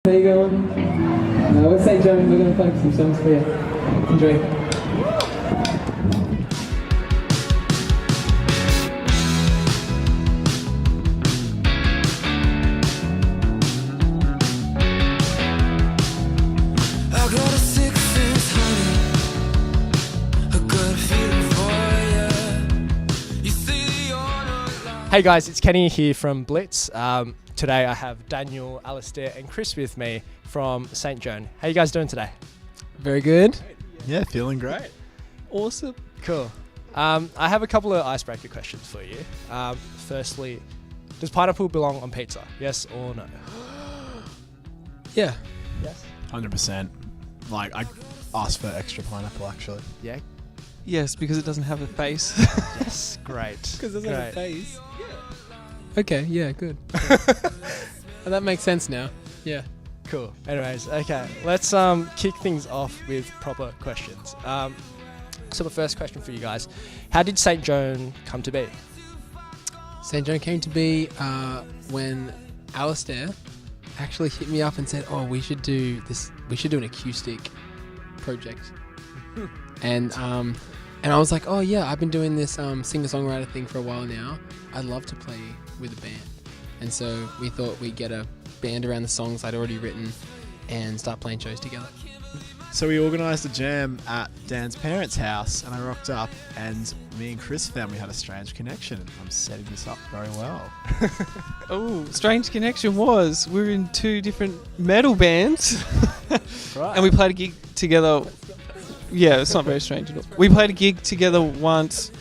How you going? We're St Joan. We're going to play some songs for you. Enjoy. Hey guys, it's Kenny here from BLITZ. Today I have Daniel, Alistair and Chris with me from St Joan. How you guys doing today? Very good. Yeah, feeling great. Awesome. Cool. I have a couple of icebreaker questions for you. Firstly, does pineapple belong on pizza? Yes or no? Yeah. Yes. 100%. Like, I asked for extra pineapple, actually. Yeah. Yes, because it doesn't have a face. Yes. Great. Because it doesn't have a Great. face. Yeah. Okay, yeah, good. And that makes sense now. Yeah. Cool. Anyways, okay. Let's kick things off with proper questions. So the first question for you guys, how did St Joan come to be? St Joan came to be when Alistair actually hit me up and said, "Oh, we should do this. We should do an acoustic project." And I was like, "Oh yeah, I've been doing this singer-songwriter thing for a while now. I'd love to play with a band." And so we thought we'd get a band around the songs I'd already written and start playing shows together. So we organised a jam at Dan's parents' house, and I rocked up, and me and Chris found we had a strange connection. I'm setting this up very well. Oh, strange connection was we're in two different metal bands, Right. and we played a gig together. Yeah, it's not very strange at all. We played a gig together once,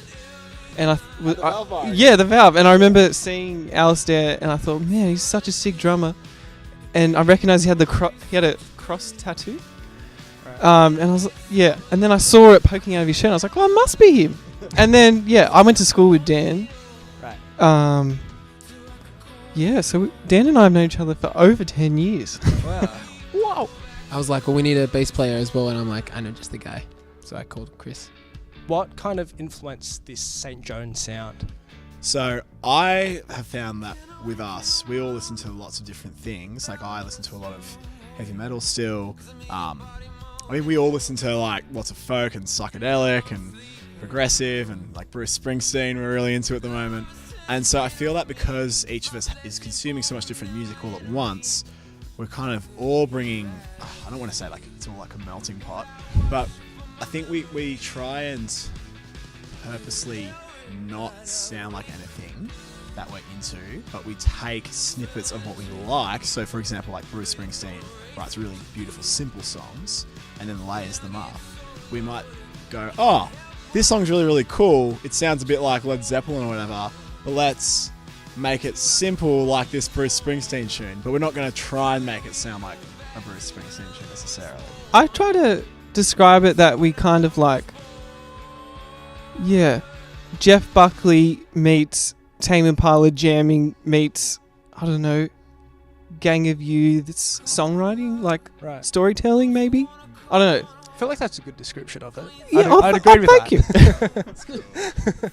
and the Valve. And I remember seeing Alistair, and I thought, man, he's such a sick drummer. And I recognised he had a cross tattoo. And I was like, yeah. And then I saw it poking out of his shirt. And I was like, oh, it must be him. And then I went to school with Dan. Right. Yeah. So Dan and I have known each other for over 10 years. Wow. Wow. I was like, "Well, we need a bass player as well," and I'm like, "I know just the guy." So I called Chris. What kind of influenced this St Joan sound? So I have found that with us, we all listen to lots of different things. Like, I listen to a lot of heavy metal still. We all listen to like lots of folk and psychedelic and progressive, and like Bruce Springsteen we're really into at the moment. And so I feel that because each of us is consuming so much different music all at once, we're kind of all bringing, I don't want to say like it's all like a melting pot, but I think we try and purposely not sound like anything that we're into, but we take snippets of what we like. So for example, like Bruce Springsteen writes really beautiful, simple songs and then layers them up. We might go, oh, this song's really, really cool. It sounds a bit like Led Zeppelin or whatever, but let's make it simple like this Bruce Springsteen tune. But we're not going to try and make it sound like a Bruce Springsteen tune necessarily. I try to describe it that we kind of like, Jeff Buckley meets Tame Impala jamming meets, I don't know, Gang of Youths songwriting, like storytelling maybe? I don't know. I feel like that's a good description of it. Yeah, I'd agree with thank that. you.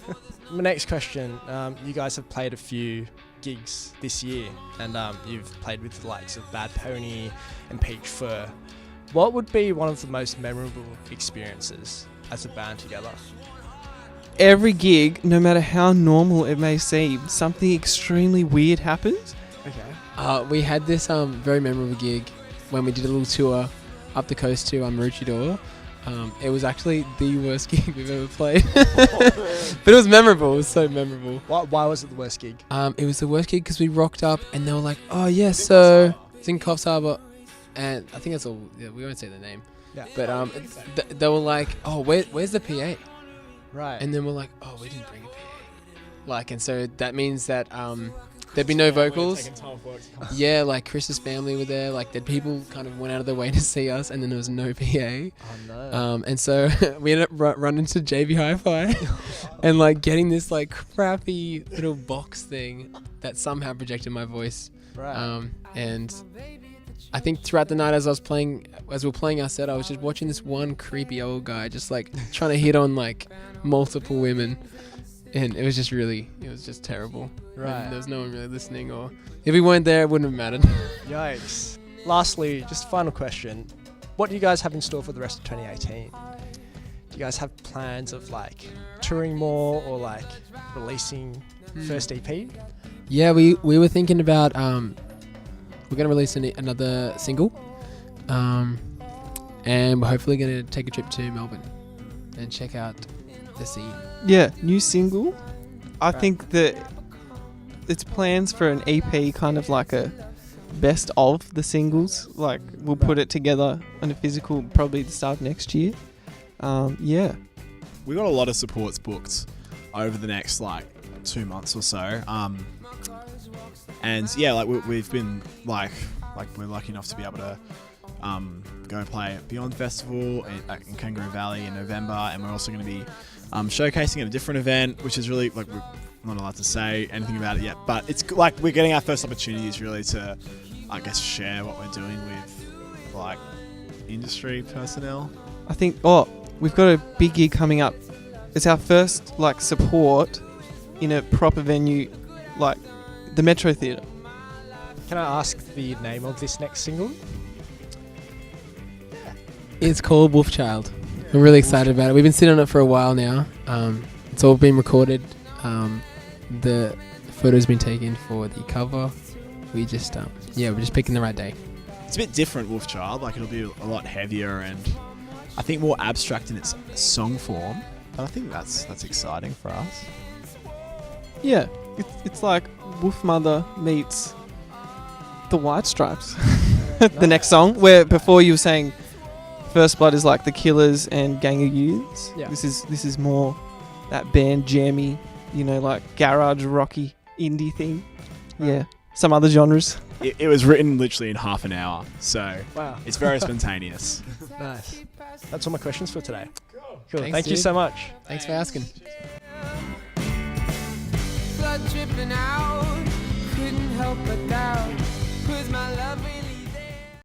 My next question, you guys have played a few gigs this year, and you've played with the likes of Bad Pony and Peach Fur. What would be one of the most memorable experiences as a band together? Every gig, no matter how normal it may seem, something extremely weird happens. Okay. We had this very memorable gig when we did a little tour up the coast to Maroochydore. It was actually the worst gig we've ever played. But it was memorable. It was so memorable. Why was it the worst gig? It was the worst gig because we rocked up and they were like, "Oh yes, so it's in Coffs Harbour," and I think that's all. Yeah, we won't say the name. Yeah. But they were like, "Oh, where's the PA?" Right. And then we're like, "Oh, we didn't bring a PA." Like, and so that means that there'd be no vocals. Yeah, like Chris's family were there. Like, that people kind of went out of their way to see us, and then there was no PA. Oh no. And so we ended up running to JB Hi-Fi and like getting this like crappy little box thing that somehow projected my voice. Right. And I think throughout the night as we were playing our set, I was just watching this one creepy old guy just like trying to hit on like multiple women. And it was just terrible. Right. And there was no one really listening, or if we weren't there, it wouldn't have mattered. Yikes. lastly, just final question. What do you guys have in store for the rest of 2018? Do you guys have plans of like touring more or like releasing first EP? Yeah, we were thinking about we're gonna release another single, and we're hopefully gonna take a trip to Melbourne and check out the scene. Yeah, new single. I Right. think that it's plans for an EP, kind of like a best of the singles. Like we'll put it together on a physical probably the start of next year. Yeah. We got a lot of supports booked over the next like 2 months or so. And yeah, like we've been like we're lucky enough to be able to go play at Beyond Festival in Kangaroo Valley in November, and we're also going to be showcasing at a different event, which is really like we're not allowed to say anything about it yet, but it's like we're getting our first opportunities really to, I guess, share what we're doing with like industry personnel. I think we've got a big gig coming up. It's our first like support in a proper venue, like the Metro Theatre. Can I ask the name of this next single? It's called Wolfchild. We're really excited about it. We've been sitting on it for a while now. It's all been recorded. The photo's been taken for the cover. We just we're just picking the right day. It's a bit different, Wolfchild. Like it'll be a lot heavier and I think more abstract in its song form. But I think that's exciting for us. Yeah, it's like Wolf Mother meets the White Stripes. The next song, where before you were saying First Blood is like the Killers and Gang of Youths. Yeah. This is more that band jammy, like garage rocky indie thing. Yeah, some other genres. It was written literally in half an hour, so Wow. it's very spontaneous. Nice. That's all my questions for today. Cool. Thanks, Thank you dude. so much. Thanks for asking. Blood dripping out, couldn't help but doubt, 'cause my love